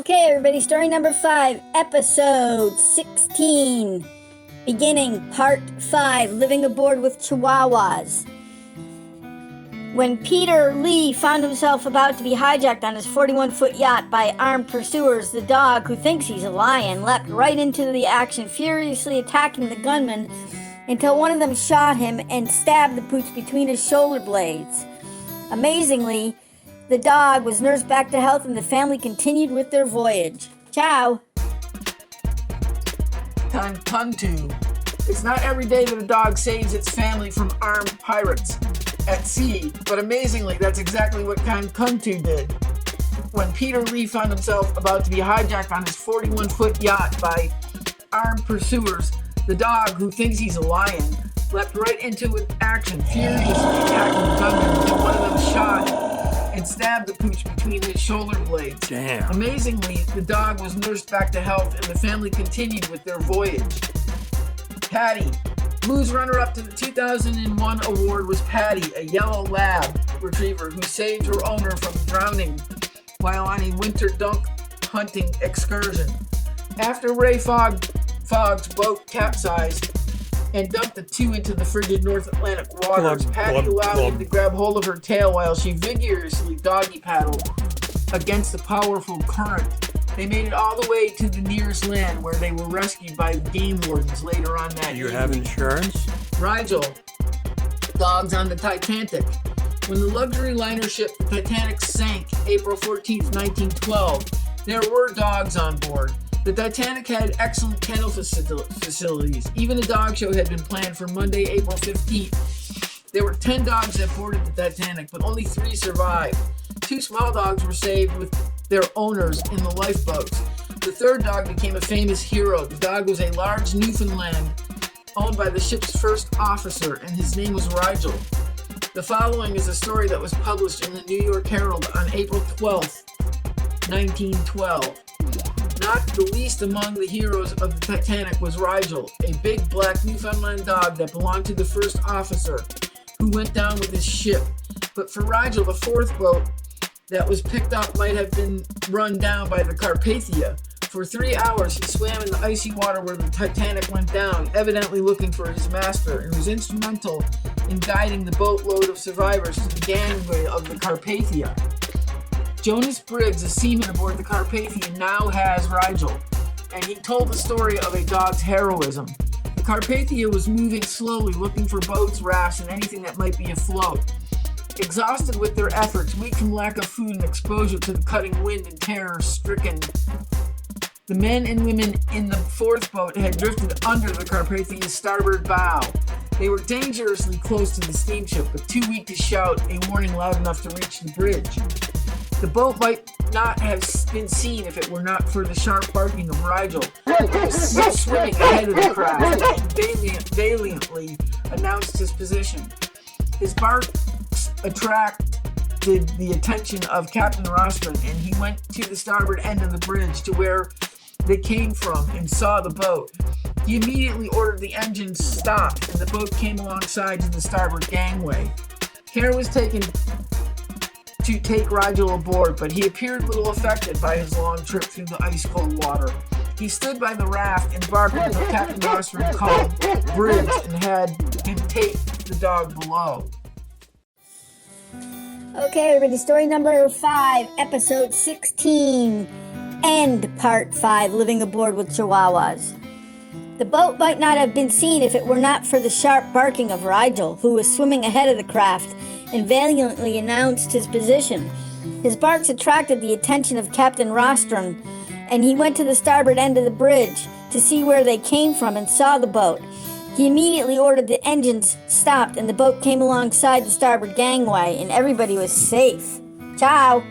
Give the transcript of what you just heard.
Okay, everybody, story number 5, episode 16. Beginning, part 5, living aboard with Chihuahuas. When Peter Lee found himself about to be hijacked on his 41-foot yacht by armed pursuers, the dog, who thinks he's a lion, leapt right into the action, furiously attacking the gunman until one of them shot him and stabbed the Pooch between his shoulder blades. Amazingly, the dog was nursed back to health and the family continued with their voyage. Ciao! Kankuntu. It's not every day that a dog saves its family from armed pirates at sea, but amazingly, that's exactly what Kankuntu did. When Peter Lee found himself about to be hijacked on his 41-foot yacht by armed pursuers, the dog, who thinks he's a lion, leapt right into action, furiously attacking the gunman until one of them shot and stabbed the Pooch between his shoulder blades. Damn. Amazingly, the dog was nursed back to health and the family continued with their voyage. Patty. Blues runner-up to the 2001 award was Patty, a yellow lab retriever who saved her owner from drowning while on a winter dunk hunting excursion. After Ray Fogg's boat capsized and dumped the two into the frigid North Atlantic waters, Patty allowed him to grab hold of her tail while she vigorously doggy paddled against the powerful current. They made it all the way to the nearest land, where they were rescued by the game wardens later on that Do you evening. have insurance? Rigel. Dogs on the Titanic. When the luxury liner ship Titanic sank April 14th, 1912, there were dogs on board. The Titanic had excellent kennel facilities. Even a dog show had been planned for Monday, April 15th. There were 10 dogs that boarded the Titanic, but only 3 survived. 2 small dogs were saved with their owners in the lifeboats. The third dog became a famous hero. The dog was a large Newfoundland owned by the ship's first officer, and his name was Rigel. The following is a story that was published in the New York Herald on April 12th, 1912. Not the least among the heroes of the Titanic was Rigel, a big black Newfoundland dog that belonged to the first officer, who went down with his ship. But for Rigel, the fourth boat that was picked up might have been run down by the Carpathia. For 3 hours, he swam in the icy water where the Titanic went down, evidently looking for his master, and was instrumental in guiding the boatload of survivors to the gangway of the Carpathia. Jonas Briggs, a seaman aboard the Carpathia, now has Rigel, and he told the story of a dog's heroism. The Carpathia was moving slowly, looking for boats, rafts, and anything that might be afloat. Exhausted with their efforts, weak from lack of food and exposure to the cutting wind and terror-stricken, the men and women in the fourth boat had drifted under the Carpathia's starboard bow. They were dangerously close to the steamship, but too weak to shout a warning loud enough to reach the bridge. The boat might not have been seen if it were not for the sharp barking of Rigel, who was still swimming ahead of the craft and valiantly announced his position. His barks attracted the attention of Captain Rostron, and he went to the starboard end of the bridge to where they came from and saw the boat. He immediately ordered the engines stopped, and the boat came alongside to the starboard gangway. Care was taken to take Rigel aboard, but he appeared little affected by his long trip through the ice-cold water. He stood by the raft and barked until Captain Rostron called Briggs and had him take the dog below. Okay, everybody, story number 5, episode 16. End part 5, living aboard with Chihuahuas. The boat might not have been seen if it were not for the sharp barking of Rigel, who was swimming ahead of the craft and valiantly announced his position. His barks attracted the attention of Captain Rostron, and he went to the starboard end of the bridge to see where they came from and saw the boat. He immediately ordered the engines stopped, and the boat came alongside the starboard gangway, and everybody was safe. Ciao!